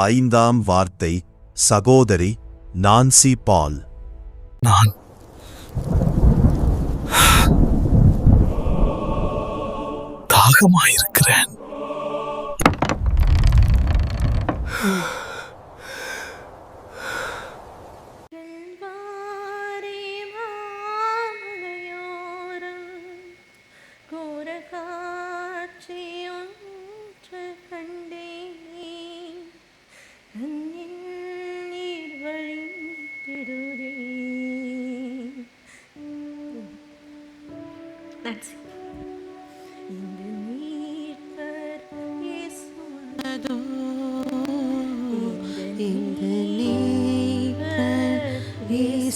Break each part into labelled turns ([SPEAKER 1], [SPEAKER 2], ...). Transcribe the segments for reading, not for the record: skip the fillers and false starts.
[SPEAKER 1] ஐந்தாம் வார்த்தை சகோதரி நான்சி பால்.
[SPEAKER 2] நான் தாகமாயிருக்கிறேன்.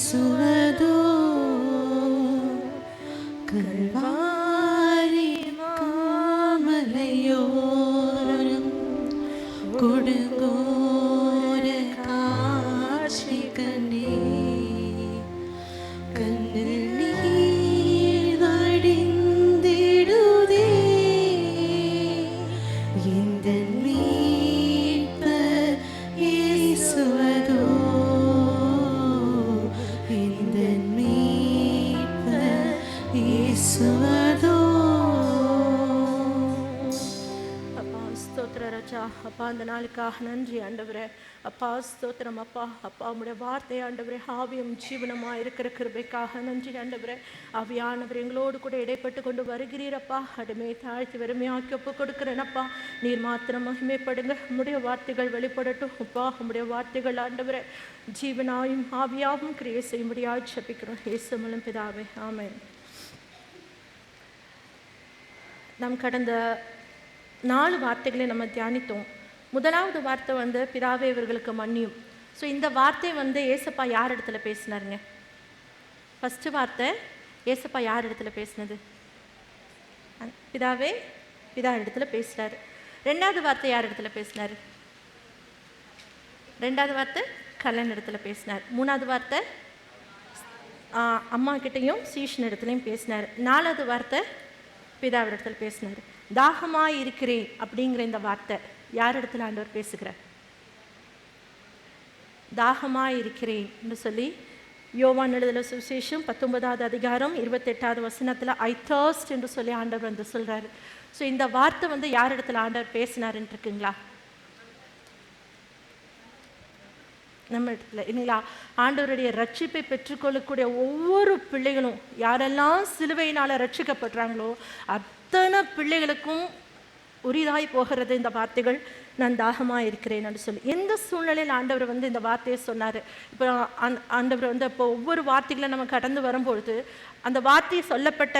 [SPEAKER 3] சுவதோ கல்வாரி மாமலையோரம் கொடுங்கோர காட்சி கண்டே கண்ணில் நீர் வடிந்திடுதே இந்த மீட்பர் இயேசுவதோ அப்பா அந்த நாளுக்காக நன்றி ஆண்டவரே. அப்பா ஸ்தோத்திரம் அப்பா. அப்பா உம்முடைய வார்த்தை ஆண்டவரே ஆவியும் ஜீவனமா இருக்கிற கிருபைக்காக நன்றி ஆண்டவரே. ஆவியானவர் எங்களோடு கூட இடைப்பட்டு கொண்டு வருகிறீரப்பா. அடிமையை தாழ்த்தி வெறுமையாக்கி ஒப்பு கொடுக்கிறேனப்பா. நீர் மாத்திரம் மகிமைப்படுங்க. உம்முடைய வார்த்தைகள் வெளிப்படட்டும் அப்பா. உம்முடைய வார்த்தைகள் ஆண்டவரே ஜீவனாயும் ஆவியாகவும் கிரியை செய்யும்படியாக ஜெபிக்கிறோம் இயேசு மூலம் பிதாவே, ஆமென். நாம் கடந்த 4 வார்த்தைகளை நம்ம தியானித்தோம். முதலாவது வார்த்தை பிதாவே இவர்களுக்கு மன்னியும். ஸோ இந்த வார்த்தை ஏசப்பா யார் இடத்துல பேசினாருங்க? ஃபஸ்ட்டு வார்த்தை ஏசப்பா யார் இடத்துல பேசினது? பிதாவே பிதா இடத்துல பேசுகிறாரு. ரெண்டாவது வார்த்தை யார் இடத்துல பேசினார்? ரெண்டாவது வார்த்தை கல்லன் இடத்துல பேசினார். மூணாவது வார்த்தை அம்மா கிட்டையும் சீஷன் இடத்துலையும் பேசினார். நாலாவது வார்த்தை பிதாவிடத்துல பேசினார். தாகமாய் இருக்கிறேன் அப்படிங்கிற இந்த வார்த்தை யார் இடத்துல ஆண்டவர் பேசுகிறார்? தாகமாய் இருக்கிறேன் என்று சொல்லி யோவான் எழுதின சுவிசேஷம் 19வது அதிகாரம் 28வது வசனத்தில் ஐ தர்ஸ்ட் என்று சொல்லி ஆண்டவர் சொல்றாரு. ஸோ இந்த வார்த்தை யார் இடத்துல ஆண்டவர் பேசினாருன்னு இருக்குங்களா? நம்ம இடத்துல இல்லைங்களா? ஆண்டவருடைய ரட்சிப்பை பெற்றுக்கொள்ளக்கூடிய ஒவ்வொரு பிள்ளைகளும் யாரெல்லாம் சிலுவையினால் ரட்சிக்கப்படுறாங்களோ அத்தனை பிள்ளைகளுக்கும் உரிதாய் போகிறது இந்த வார்த்தைகள், நான் தாகமாக இருக்கிறேன் என்று சொல்லி. எந்த சூழ்நிலையில் ஆண்டவர் இந்த வார்த்தையை சொன்னார்? இப்போ ஆண்டவர் இப்போ ஒவ்வொரு வார்த்தைகளை நம்ம கடந்து வரும்பொழுது அந்த வார்த்தையை சொல்லப்பட்ட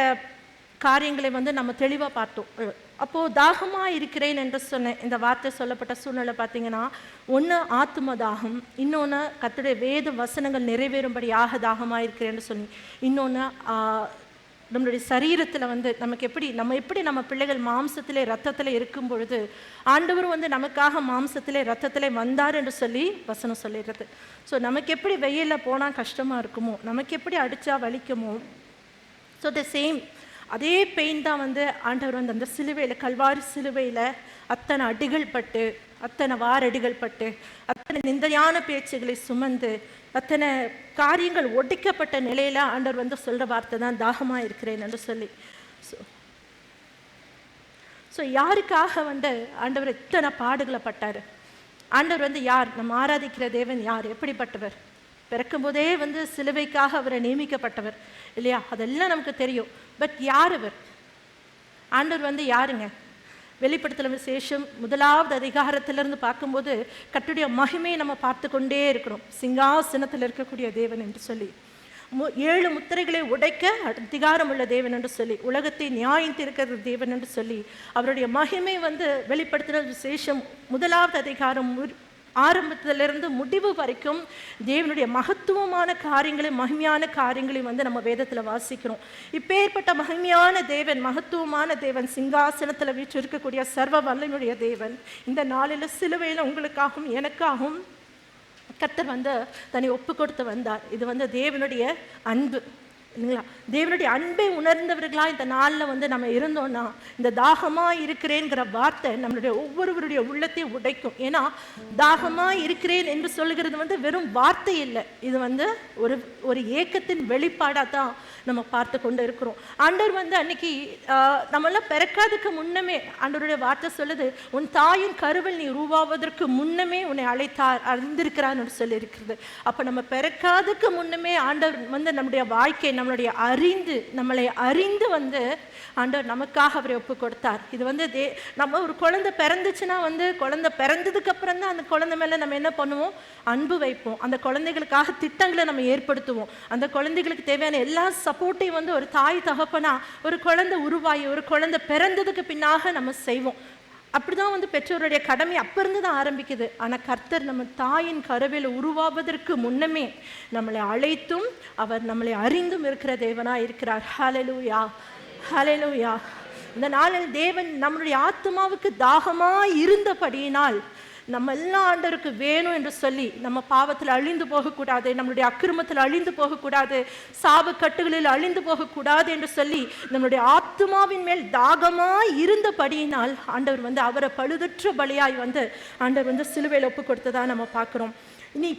[SPEAKER 3] காரியங்களை நம்ம தெளிவாக பார்த்தோம். அப்போது தாகமாக இருக்கிறேன் என்று சொன்னேன். இந்த வார்த்தை சொல்லப்பட்ட சூழ்நிலை பார்த்தீங்கன்னா, ஒன்று ஆத்ம தாகம், இன்னொன்று கர்த்தருடைய வேத வசனங்கள் நிறைவேறும்படியாக தாகமாக இருக்கிறேன்னு சொல்லி, இன்னொன்று நம்மளுடைய சரீரத்தில் நம்ம எப்படி நம்ம பிள்ளைகள் மாம்சத்திலே ரத்தத்தில் இருக்கும் பொழுது ஆண்டவர் நமக்காக மாம்சத்திலே ரத்தத்திலே வந்தார் என்று சொல்லி வசனம் சொல்லிடுறது. ஸோ நமக்கு எப்படி வெயிலில் போனால் கஷ்டமாக இருக்குமோ, நமக்கு எப்படி அடித்தா வலிக்குமோ, ஸோ த சேம் அதே பெயின் தான் ஆண்டவர் அந்த சிலுவையில் கல்வாரி சிலுவையில் அத்தனை அடிகள் பட்டு, அத்தனை வாரடிகள் பட்டு, அத்தனை நிந்தையான பேச்சுகளை சுமந்து, அத்தனை காரியங்கள் ஒடிக்கப்பட்ட நிலையில் ஆண்டவர் சொல்கிற வார்த்தை தான் தாகமாக இருக்கிறேன் என்று சொல்லி. ஸோ யாருக்காக ஆண்டவர் இத்தனை பாடுகளை பட்டார்? ஆண்டவர் யார்? நம்ம ஆராதிக்கிற தேவன் யார்? எப்படிப்பட்டவர்? பிறக்கும்போதே சிலுவைக்காக அவரை நியமிக்கப்பட்டவர் இல்லையா? அதெல்லாம் நமக்கு தெரியும். பட் யார் அவர்? ஆண்டவர் யாருங்க? வெளிப்படுத்தல் விசேஷம் 1வது அதிகாரத்திலிருந்து பார்க்கும்போது கர்த்தருடைய மகிமையை நம்ம பார்த்து கொண்டே இருக்கிறோம். சிங்காசனத்தில் இருக்கக்கூடிய தேவன் என்று சொல்லி, 7 முத்திரைகளை உடைக்க அதிகாரம் உள்ள தேவன் என்று சொல்லி, உலகத்தை நியாயம் தீர்க்கிற தேவன் என்று சொல்லி, அவருடைய மகிமை வெளிப்படுத்தல் விசேஷம் 1வது அதிகாரம் ஆரம்பத்திலிருந்து முடிவு வரைக்கும் தேவனுடைய மகத்துவமான காரியங்களை, மகிமையான காரியங்களையும் நம்ம வேதத்தில் வாசிக்கிறோம். இப்பேற்பட்ட மகிமையான தேவன், மகத்துவமான தேவன், சிங்காசனத்தில் வீற்றிருக்கக்கூடிய சர்வ வல்லமையுடைய தேவன் இந்த நாளில் சிலுவையில் உங்களுக்காகவும் எனக்காகவும் கர்த்தர் தன்னை ஒப்பு கொடுத்து வந்தார். இது தேவனுடைய அன்பு. இல்லைங்களா? தேவனுடைய அன்பை உணர்ந்தவர்களா இந்த நாளில் வந்து நம்ம இருந்தோம்னா, இந்த தாகமா இருக்கிறேங்கிற வார்த்தை நம்மளுடைய ஒவ்வொருவருடைய உள்ளத்தை உடைக்கும். ஏன்னா தாகமா இருக்கிறேன் என்று சொல்லுகிறது வந்து வெறும் வார்த்தை இல்லை, இது வந்து ஒரு ஒரு ஏக்கத்தின் வெளிப்பாடாக தான் நம்ம பார்த்து கொண்டு இருக்கிறோம். ஆண்டவர் வந்து அன்னைக்கு நம்மளாம் பிறக்காதுக்கு முன்னமே ஆண்டவருடைய வார்த்தை சொல்லுது, உன் தாயின் கருவில் நீ உருவாவதற்கு முன்னமே உன்னை அழைத்தார் அறிந்திருக்கிறான்னு சொல்லி இருக்கிறது. அப்போ நம்ம பிறக்காதுக்கு முன்னமே ஆண்டவர் வந்து நம்முடைய வாழ்க்கை நம்மளை அறிந்து வந்து ஆண்டவர் நமக்காக அவரை ஒப்பு கொடுத்தார். இது வந்து நம்ம ஒரு குழந்தை பிறந்துச்சுன்னா வந்து குழந்தை பிறந்ததுக்கு அப்புறம் தான் அந்த குழந்தை மேலே நம்ம என்ன பண்ணுவோம், அன்பு வைப்போம். அந்த குழந்தைகளுக்காக திட்டங்களை நம்ம ஏற்படுத்துவோம். அந்த குழந்தைகளுக்கு தேவையான எல்லா சப்போர்ட்டையும் வந்து ஒரு தாய் தகப்பனா ஒரு குழந்தை உருவாகி ஒரு குழந்தை பிறந்ததுக்கு பின்னாக நம்ம செய்வோம். அப்படிதான் வந்து பெற்றோருடைய கடமை அப்ப இருந்து தான் ஆரம்பிக்குது. ஆனால் கர்த்தர் நம்ம தாயின் கருவில் உருவாவதற்கு முன்னமே நம்மளை அழைத்தும் அவர் நம்மளை அறிந்தும் இருக்கிற தேவனா இருக்கிறார். ஹல்லேலூயா, ஹல்லேலூயா. இந்த நாளில் தேவன் நம்மளுடைய ஆத்மாவுக்கு தாகமா இருந்தபடியினால் நம்ம எல்லாம் ஆண்டவருக்கு வேணும் என்று சொல்லி நம்ம பாவத்தில் அழிந்து போகக்கூடாது, நம்மளுடைய அக்கிரமத்தில் அழிந்து போகக்கூடாது, சாப கட்டுகளில் அழிந்து போகக்கூடாது என்று சொல்லி நம்மளுடைய ஆத்மாவின் மேல் தாகமாய் இருந்தபடியினால் ஆண்டவர் வந்து அவரை பழுதற்ற பலியாய் வந்து ஆண்டவர் வந்து சிலுவையில் ஒப்பு கொடுத்ததா நம்ம பார்க்குறோம். இனி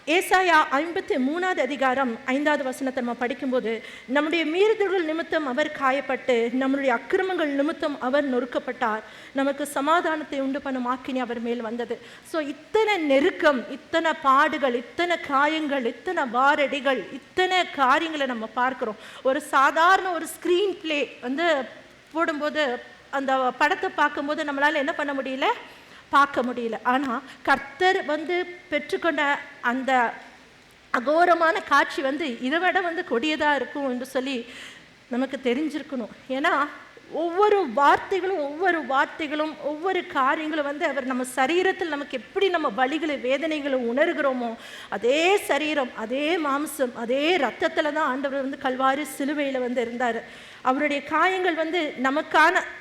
[SPEAKER 3] ஏசாயா 53 அதிகாரம் 5வது வசனத்தை நம்ம படிக்கும்போது, நம்முடைய மீறுதல்கள் நிமித்தம் அவர் காயப்பட்டு நம்முடைய அக்கிரமங்கள் நிமித்தம் அவர் நொறுக்கப்பட்டார், நமக்கு சமாதானத்தை உண்டு பண்ணும் ஆக்கினி அவர் மேல் வந்தது. ஸோ இத்தனை நெருக்கம், இத்தனை பாடுகள், இத்தனை காயங்கள், இத்தனை வாரடிகள், இத்தனை காரியங்களை நம்ம பார்க்குறோம். ஒரு சாதாரண ஒரு ஸ்க்ரீன் பிளே வந்து போடும்போது அந்த படத்தை பார்க்கும்போது நம்மளால் என்ன பண்ண முடியல, பார்க்க முடியல. ஆனால் கர்த்தர் வந்து பெற்றுக்கொண்ட அந்த அகோரமான காட்சி வந்து இதை விட வந்து கொடியதாக இருக்கும் என்று சொல்லி நமக்கு தெரிஞ்சிருக்கணும். ஏன்னா ஒவ்வொரு வார்த்தைகளும் ஒவ்வொரு காரியங்களும் வந்து அவர் நம்ம சரீரத்தில் நமக்கு எப்படி நம்ம வலிகளை வேதனைகளை உணர்கிறோமோ அதே சரீரம், அதே மாம்சம், அதே ரத்தத்தில் தான் ஆண்டவர் வந்து கல்வாரி சிலுவையில் வந்து இருந்தார். அவருடைய காயங்கள் வந்து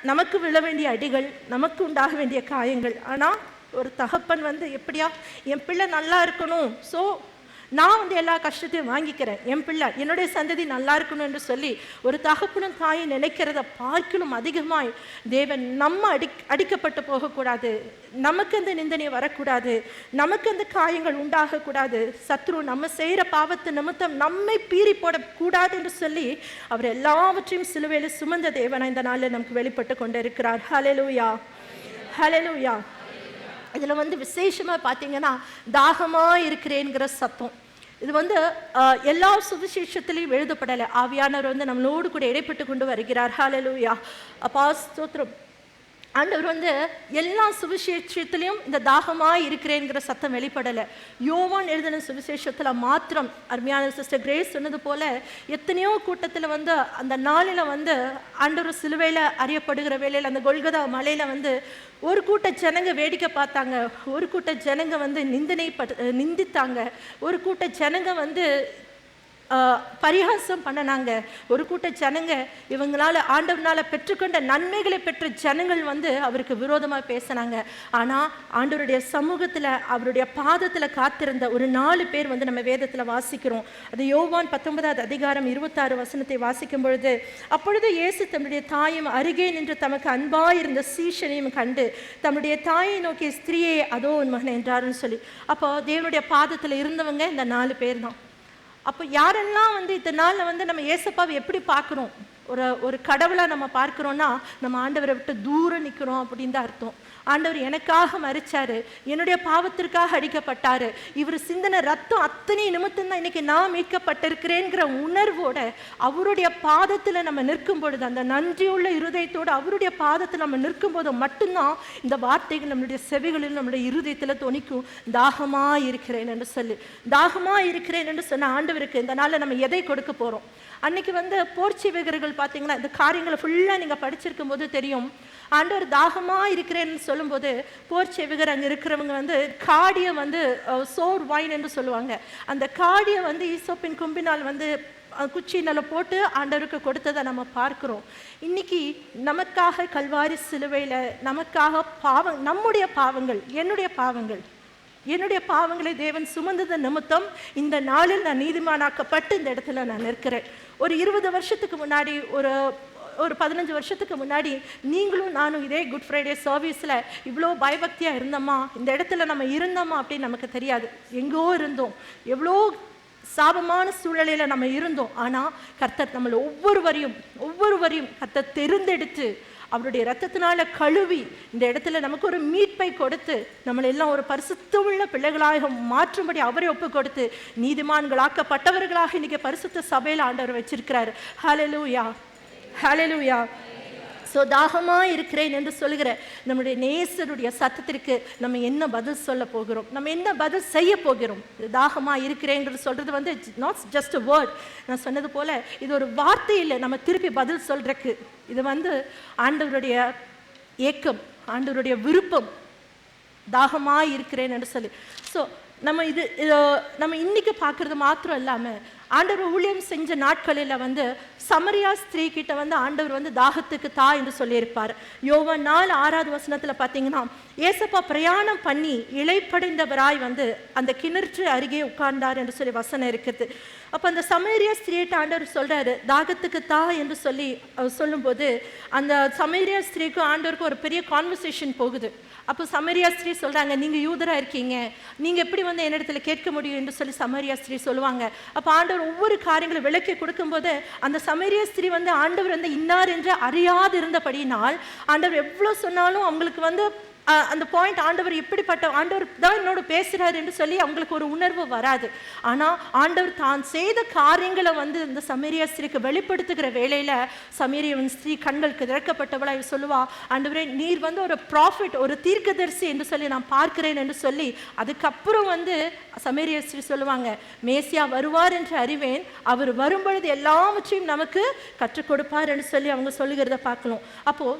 [SPEAKER 3] நமக்கு விழ வேண்டிய அடிகள், நமக்கு உண்டாக வேண்டிய காயங்கள். ஆனால் ஒரு தகப்பன் வந்து எப்படியா என் பிள்ளை நல்லா இருக்கணும், ஸோ நான் வந்து எல்லா கஷ்டத்தையும் வாங்கிக்கிறேன், என் பிள்ளை என்னுடைய சந்ததி நல்லா இருக்கணும் என்று சொல்லி ஒரு தகப்பனும் தாயை நினைக்கிறத பார்க்கலும் அதிகமாய் தேவன் நம்ம அடிக்கப்பட்டு போகக்கூடாது, நமக்கு அந்த நிந்தனை வரக்கூடாது, நமக்கு அந்த காயங்கள் உண்டாகக்கூடாது, சத்ரு நம்ம செய்கிற பாவத்து நிமித்தம் நம்மை பீறி போடக்கூடாது என்று சொல்லி அவர் எல்லாவற்றையும் சிலுவையில் சுமந்த தேவனாய் இந்த நாளில் நமக்கு வெளிப்பட்டு கொண்டு இருக்கிறார். ஹல்லேலூயா, ஹல்லேலூயா. இதில் வந்து விசேஷமாக பார்த்தீங்கன்னா தாகமாக இருக்கிறேங்கிற சத்தம் இது வந்து எல்லா சுவிசேஷத்திலையும் எழுதப்படலை. ஆவியானவர் வந்து நம்மளோடு கூட இடைப்பட்டு கொண்டு வருகிறார். ஹல்லேலூயா, அப்பா ஸ்தோத்திரம். ஆண்டவர் வந்து எல்லா சுவிசேஷத்திலையும் இந்த தாகமாக இருக்கிறேங்கிற சத்தம் வெளிப்படலை. யோவான் எழுதின சுவிசேஷத்தில் மாத்திரம் அருமையான சிஸ்டர் கிரேஸ் சொன்னது போல எத்தனையோ கூட்டத்தில் வந்து அந்த நாளில் வந்து ஆண்டவர் சிலுவையில் அறியப்படுகிற வேளையில் அந்த கொல்கதா மலையில் வந்து ஒரு கூட்ட ஜனங்க வேடிக்கை பார்த்தாங்க, ஒரு கூட்ட ஜனங்க வந்து நிந்தித்தாங்க, ஒரு கூட்ட ஜனங்க வந்து பரிகாசம் பண்ணனாங்க, ஒரு கூட்ட ஜனங்க இவங்களால ஆண்டவனால பெற்றுக்கொண்ட நன்மைகளை பெற்ற ஜனங்கள் வந்து அவருக்கு விரோதமாக பேசினாங்க. ஆனால் ஆண்டவருடைய சமூகத்தில் அவருடைய பாதத்தில் காத்திருந்த ஒரு 4 பேர் வந்து நம்ம வேதத்தில் வாசிக்கிறோம். அது யோவான் 19வது அதிகாரம் 26 வசனத்தை வாசிக்கும் பொழுது, அப்பொழுது இயேசு தம்முடைய தாயும் அருகே நின்று தமக்கு அன்பாயிருந்த சீஷனையும் கண்டு தம்முடைய தாயை நோக்கிய ஸ்திரீயே அதோ உன் மகன் என்றாருன்னு சொல்லி. அப்போ தேவனுடைய பாதத்தில் இருந்தவங்க இந்த 4 பேர் தான். அப்போ யாரெல்லாம் வந்து இந்த நாளில் வந்து நம்ம ஏசப்பாவை எப்படி பார்க்குறோம், ஒரு கடவுளாக நம்ம பார்க்குறோன்னா நம்ம ஆண்டவரை விட்டு தூரம் நிற்கிறோம் அப்படின்னு தான் அர்த்தம். ஆண்டவர் எனக்காக மரிச்சாரு, என்னுடைய பாவத்திற்காக அடிக்கப்பட்டாரு, இவர் சிந்தின ரத்தம் அத்தனை நிமித்தம் தான் இன்னைக்கு நான் மீட்கப்பட்டிருக்கிறேங்கிற உணர்வோட அவருடைய பாதத்தில் நம்ம நிற்கும் பொழுது, அந்த நன்றியுள்ள இருதயத்தோடு அவருடைய பாதத்தில் நம்ம நிற்கும் போது மட்டும்தான் இந்த வார்த்தைகள் நம்மளுடைய செவிகளில் நம்மளுடைய இருதயத்தில் தொனிக்கும். தாகமாக இருக்கிறேன் என்று சொல்லி, தாகமாக இருக்கிறேன் என்று சொன்ன ஆண்டவருக்கு இந்த நாளில் நம்ம எதை கொடுக்க போகிறோம்? அன்னைக்கு வந்து போர்ச்சுகீயர்கள் பார்த்தீங்கன்னா இந்த காரியங்களை ஃபுல்லாக நீங்கள் படிச்சிருக்கும் போது தெரியும். ஆண்டவர் தாகமாக இருக்கிறேன்னு சொல்லும்போது போர்ச்சுகீயர் அங்கே இருக்கிறவங்க வந்து காடியை வந்து சோர் வைன் என்று சொல்லுவாங்க. அந்த காடியை வந்து ஈசோப்பின் கும்பினால் வந்து குச்சியினால் போட்டு ஆண்டவருக்கு கொடுத்ததை நம்ம பார்க்குறோம். இன்னைக்கு நமக்காக கல்வாரி சிலுவையில் நமக்காக நம்முடைய பாவங்கள், என்னுடைய பாவங்கள், என்னுடைய பாவங்களை தேவன் சுமந்தது நிமித்தம் இந்த நாளில் நான் நீதிமானாக்கப்பட்டு இந்த இடத்துல நான் நிற்கிறேன். ஒரு 20 வருஷத்துக்கு முன்னாடி, ஒரு 15 வருஷத்துக்கு முன்னாடி நீங்களும் நானும் இதே குட் ஃப்ரைடே சர்வீஸில் இவ்வளோ பயபக்தியாக இருந்தோமா, இந்த இடத்துல நம்ம இருந்தோமா அப்படின்னு நமக்கு தெரியாது. எங்கோ இருந்தோம், எவ்வளோ சாபமான சூழ்நிலையில் நம்ம இருந்தோம். ஆனால் கர்த்தர் நம்மளை ஒவ்வொருவரையும் கர்த்தர் தெரிந்தெடுத்து அவருடைய இரத்தத்தினால கழுவி இந்த இடத்துல நமக்கு ஒரு மீட்பை கொடுத்து நம்மளை எல்லாம் ஒரு பரிசுத்தமுள்ள பிள்ளைகளாக மாற்றும்படி அவரை ஒப்பு கொடுத்து நீதிமான்களாக்கப்பட்டவர்களாக இன்னைக்கு பரிசுத்த சபையில் ஆண்டவர் வச்சிருக்கிறாரு. ஹல்லேலூயா, ஹல்லேலூயா. ஸோ தாகமாக இருக்கிறேன் என்று சொல்கிற நம்முடைய நேசருடைய சத்தத்திற்கு நம்ம என்ன பதில் சொல்ல போகிறோம், நம்ம என்ன பதில் செய்ய போகிறோம்? தாகமாக இருக்கிறேங்கிறது சொல்கிறது வந்து நாட் ஜஸ்ட் அ வேர்ட். நான் சொன்னது போல் இது ஒரு வார்த்தை இல்லை நம்ம திருப்பி பதில் சொல்கிறதுக்கு. இது வந்து ஆண்டவருடைய ஏக்கம், ஆண்டவருடைய விருப்பம். தாகமாக இருக்கிறேன் என்று சொல்லி. ஸோ நம்ம இன்னைக்கு பார்க்குறது மாத்திரம் இல்லாமல் ஆண்டவர் ஊழியம் செஞ்ச நாட்களில் வந்து சமரியா ஸ்திரீ கிட்ட வந்து ஆண்டவர் வந்து தாகத்துக்கு தா என்று சொல்லியிருப்பார். யோவான் 4:6 பார்த்தீங்கன்னா, ஏசப்பா பிரயாணம் பண்ணி இளைப்படைந்தவராய் வந்து அந்த கிணற்று அருகே உட்கார்ந்தார் என்று சொல்லி வசனம் இருக்குது. அப்போ அந்த சமரியா ஸ்திரீட்ட ஆண்டவர் சொல்றாரு தாகத்துக்கு தா என்று சொல்லி சொல்லும்போது அந்த சமரியா ஸ்திரீக்கும் ஆண்டவருக்கும் ஒரு பெரிய கான்வர்சேஷன் போகுது. அப்போ சமரியா ஸ்திரீ சொல்கிறாங்க, நீங்கள் யூதராக இருக்கீங்க, நீங்கள் எப்படி வந்து என்னிடத்துல கேட்க முடியும் என்று சொல்லி சமரியா ஸ்திரீ சொல்லுவாங்க. அப்போ ஆண்டவர் ஒவ்வொரு காரியங்களை விளக்கி கொடுக்கும்போது அந்த சமரியா ஸ்திரீ வந்து ஆண்டவர் வந்து இன்னார் என்று அறியாது இருந்தபடினால் ஆண்டவர் எவ்வளோ சொன்னாலும் அவங்களுக்கு வந்து அந்த பாயிண்ட் ஆண்டவர் எப்படிப்பட்ட ஆண்டவர் தான் என்னோட பேசுகிறார் என்று சொல்லி அவங்களுக்கு ஒரு உணர்வு வராது. ஆனால் ஆண்டவர் தான் செய்த காரியங்களை வந்து இந்த சமரியா ஸ்திரீக்கு வெளிப்படுத்துகிற வேளையில் சமரியாவின் ஸ்திரீ கண்களுக்கு திறக்கப்பட்டவளா இவ சொல்லுவா, ஆண்டவரே நீர் வந்து ஒரு ப்ராஃபிட், ஒரு தீர்க்கதரிசி என்று சொல்லி நான் பார்க்கிறேன் என்று சொல்லி அதுக்கப்புறம் வந்து சமரியா ஸ்திரீ சொல்லுவாங்க, மேசியா வருவார் என்று அறிவேன், அவர் வரும்பொழுது எல்லாவற்றையும் நமக்கு கற்றுக் கொடுப்பார் என்று சொல்லி அவங்க சொல்லுகிறத பார்க்கணும். அப்போது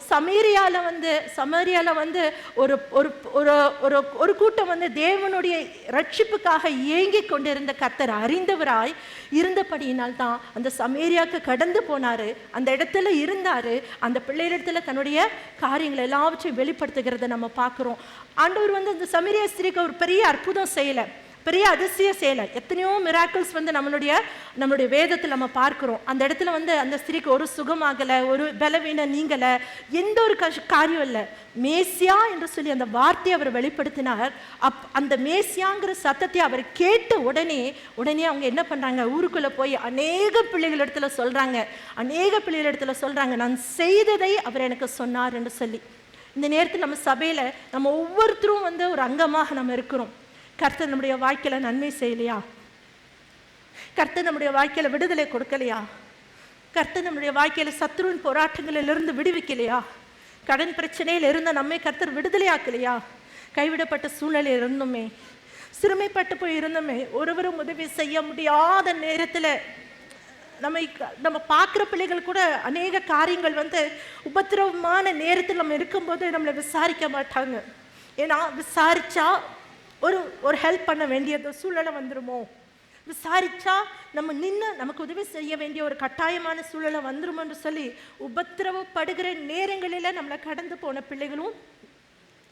[SPEAKER 3] சமரியாவில் வந்து ஒரு ஒரு ஒரு ஒரு கூட்டம் வந்து தேவனுடைய ரட்சிப்புக்காக ஏங்கி கொண்டிருந்த கர்த்தர் அறிந்தவராய் இருந்தபடியினால் தான் அந்த சமேரியாவுக்கு கடந்து போனாரு, அந்த இடத்துல இருந்தாரு, அந்த பிள்ளையிடத்துல தன்னுடைய காரியங்கள் எல்லாவற்றையும் வெளிப்படுத்துகிறத நம்ம பார்க்குறோம். ஆண்டவர் வந்து அந்த சமேரியா ஸ்திரீக்கு ஒரு பெரிய அற்புதம் செய்யலை, பெரிய அதிசய செயலை, எத்தனையோ மிராக்கிள்ஸ் வந்து நம்மளுடைய வேதத்தில் நம்ம பார்க்குறோம். அந்த இடத்துல வந்து அந்த ஸ்திரீக்கு ஒரு சுகமாகலை, ஒரு பலவீனம் நீங்கலை, எந்த ஒரு காரியம் இல்லை. மேசியா என்று சொல்லி அந்த வார்த்தையை அவர் வெளிப்படுத்தினார். அந்த மேசியாங்கிற சத்தத்தை அவர் கேட்ட உடனே அவங்க என்ன பண்ணுறாங்க, ஊருக்குள்ளே போய் அநேக பிள்ளைகளிடத்துல சொல்கிறாங்க, நான் செய்ததை அவர் எனக்கு சொன்னார் என்று சொல்லி. இந்த நேரத்தில் நம்ம சபையில் நம்ம ஒவ்வொருத்தரும் வந்து ஒரு அங்கமாக நம்ம இருக்கிறோம். கர்த்தர் நம்முடைய வாழ்க்கையில் நன்மை செய்யலையா? கர்த்தர் நம்முடைய வாழ்க்கையில் விடுதலை கொடுக்கலையா? கர்த்தர் நம்முடைய வாழ்க்கையில் சத்ருவின் போராட்டங்களிலிருந்து விடுவிக்கலையா? கடன் பிரச்சனையில் இருந்த நம்மை கர்த்தர் விடுதலையாக்கலையா? கைவிடப்பட்ட சூழ்நிலையில் இருந்தோமே, சிறுமைப்பட்டு போய் இருந்தோமே, ஒருவரும் உதவி செய்ய முடியாத நேரத்தில் நம்ம பார்க்குற பிள்ளைகள் கூட அநேக காரியங்கள் வந்து உபத்திரவமான நேரத்தில் நம்ம இருக்கும்போது நம்மளை விசாரிக்க மாட்டாங்க. ஏன்னா விசாரிச்சா ஒரு ஹெல்ப் பண்ண வேண்டிய சூழ்நிலை வந்துருமோ, விசாரிச்சா நமக்கு உதவி செய்ய வேண்டிய ஒரு கட்டாயமான சூழ்நிலை வந்துருமோன்னு சொல்லி உபத்திரவப்படுகிற நேரங்களில் நம்மளை கடந்து போன பிள்ளைகளும்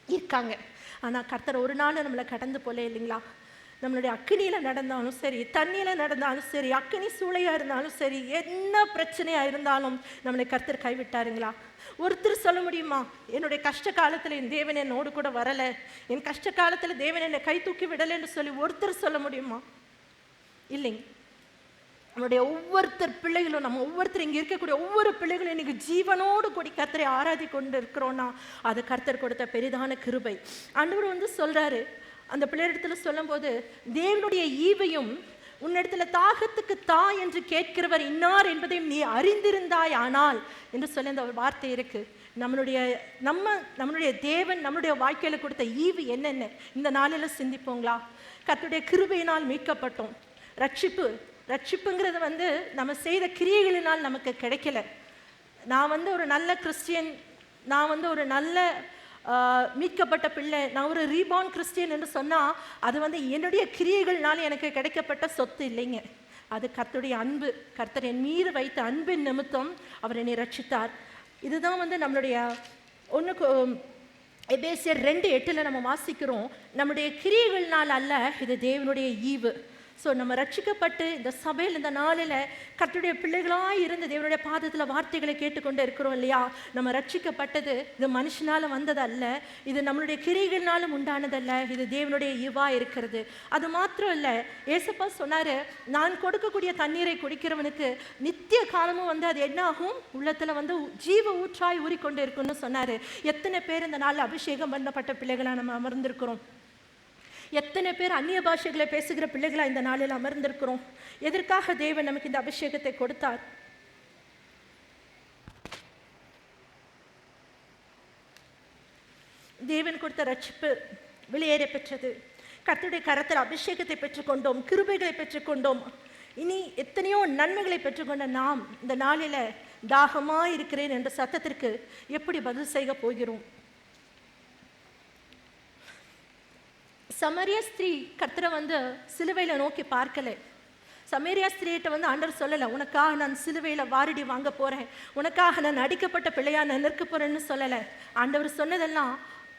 [SPEAKER 3] இருக்காங்க. ஆனால் கர்த்தர் ஒரு நாள் நம்மளை கடந்து போல இல்லைங்களா? நம்மளுடைய அக்கினியில் நடந்தாலும் சரி, தண்ணியில் நடந்தாலும் சரி, அக்கினி சூளையாக இருந்தாலும் சரி, என்ன பிரச்சனையாக இருந்தாலும் நம்மளை கர்த்தர் கைவிட்டாருங்களா? ஒருத்தர் சொல்ல முடியுமா, என்னுடைய கஷ்ட காலத்தில் என் தேவன் என்னோடு கூட வரலை, என் கஷ்ட காலத்தில் தேவன் என்னை கை தூக்கி விடலைன்னு சொல்லி ஒருத்தர் சொல்ல முடியுமா? இல்லைங்க. நம்மளுடைய ஒவ்வொருத்தர் பிள்ளைகளும், நம்ம ஒவ்வொருத்தர் இங்கே இருக்கக்கூடிய ஒவ்வொரு பிள்ளைகளும் இன்னைக்கு ஜீவனோடு கூடி கர்த்தரை ஆராதி கொண்டு இருக்கிறோன்னா அது கர்த்தர் கொடுத்த பெரிதான கிருபை. ஆண்டவர் வந்து சொல்கிறாரு, அந்த பிள்ளையிடத்துல சொல்லும் போது, தேவனுடைய ஈவையும் உன்னிடத்துல தாகத்துக்கு தா என்று கேட்கிறவர் இன்னார் என்பதையும் நீ அறிந்திருந்தாய் ஆனால் என்று சொல்லி அந்த ஒரு வார்த்தை இருக்கு. நம்மளுடைய தேவன் நம்மளுடைய வாழ்க்கையில கொடுத்த ஈவு என்னென்ன இந்த நாளில் சிந்திப்போங்களா? கர்த்தருடைய கிருபையினால் மீட்கப்பட்டோம். ரட்சிப்புங்கிறது வந்து நம்ம செய்த கிரியைகளினால் நமக்கு கிடைக்கல. நான் வந்து ஒரு நல்ல கிறிஸ்டியன், நான் வந்து ஒரு நல்ல மீட்கப்பட்ட பிள்ளை, நான் ஒரு ரீபார்ன் கிறிஸ்டியன் என்று சொன்னால் அது வந்து என்னுடைய கிரியைகள்னால எனக்கு கிடைக்கப்பட்ட சொத்து இல்லைங்க. அது கர்த்தருடைய அன்பு, கர்த்தர் என் மீது வைத்த அன்பின் நிமித்தம் அவர் என்னை ரட்சித்தார். இதுதான் வந்து நம்மளுடைய எபேசியர் 2:8 நம்ம வாசிக்கிறோம், நம்முடைய கிரியைகள்னால் அல்ல, இது தேவனுடைய ஈவு. ஸோ நம்ம ரட்சிக்கப்பட்டு இந்த சபையில் இந்த நாளில் கர்த்தருடைய பிள்ளைகளாக இருந்து தேவனுடைய பாதத்தில் வார்த்தைகளை கேட்டுக்கொண்டு இருக்கிறோம் இல்லையா? நம்ம ரட்சிக்கப்பட்டது இது மனுஷனால் வந்ததல்ல, இது நம்மளுடைய கிரியைகள்னாலும் உண்டானதல்ல, இது தேவனுடைய ஈவாக இருக்கிறது. அது மாத்திரம் இல்லை, ஏசப்பா சொன்னார், நான் கொடுக்கக்கூடிய தண்ணீரை குடிக்கிறவனுக்கு நித்திய காலமும் வந்து அது என்ன ஆகும், உள்ளத்தில் வந்து ஜீவ ஊற்றாய் ஊறிக்கொண்டு இருக்குன்னு சொன்னார். எத்தனை பேர் இந்த நாளில் அபிஷேகம் பண்ணப்பட்ட பிள்ளைகளாக நம்ம அமர்ந்திருக்கிறோம்? எத்தனை பேர் அந்நிய பாஷைகளை பேசுகிற பிள்ளைகளாக இந்த நாளில் அமர்ந்திருக்கிறோம்? எதற்காக தேவன் நமக்கு இந்த அபிஷேகத்தை கொடுத்தார்? தேவன் கொடுத்த ரட்சிப்பு வெளியேற பெற்றது. கர்த்தருடைய கரத்தில் அபிஷேகத்தை பெற்றுக்கொண்டோம், கிருபைகளை பெற்றுக்கொண்டோம், இனி எத்தனையோ நன்மைகளை பெற்றுக்கொண்ட நாம் இந்த நாளில் தாகமாக இருக்கிறேன் என்ற சத்தத்திற்கு எப்படி பதில் செய்ய போகிறோம்? சமரிய ஸ்திரீ கர்த்தரை வந்து சிலுவையில் நோக்கி பார்க்கலை. சமேரியா ஸ்திரீகிட்ட வந்து ஆண்டவர் சொல்லலை, உனக்காக நான் சிலுவையில் வாரடி வாங்க போகிறேன், உனக்காக நான் அடிக்கப்பட்ட பிள்ளையா நான் நிற்க போகிறேன்னு சொல்லலை. ஆண்டவர் சொன்னதெல்லாம்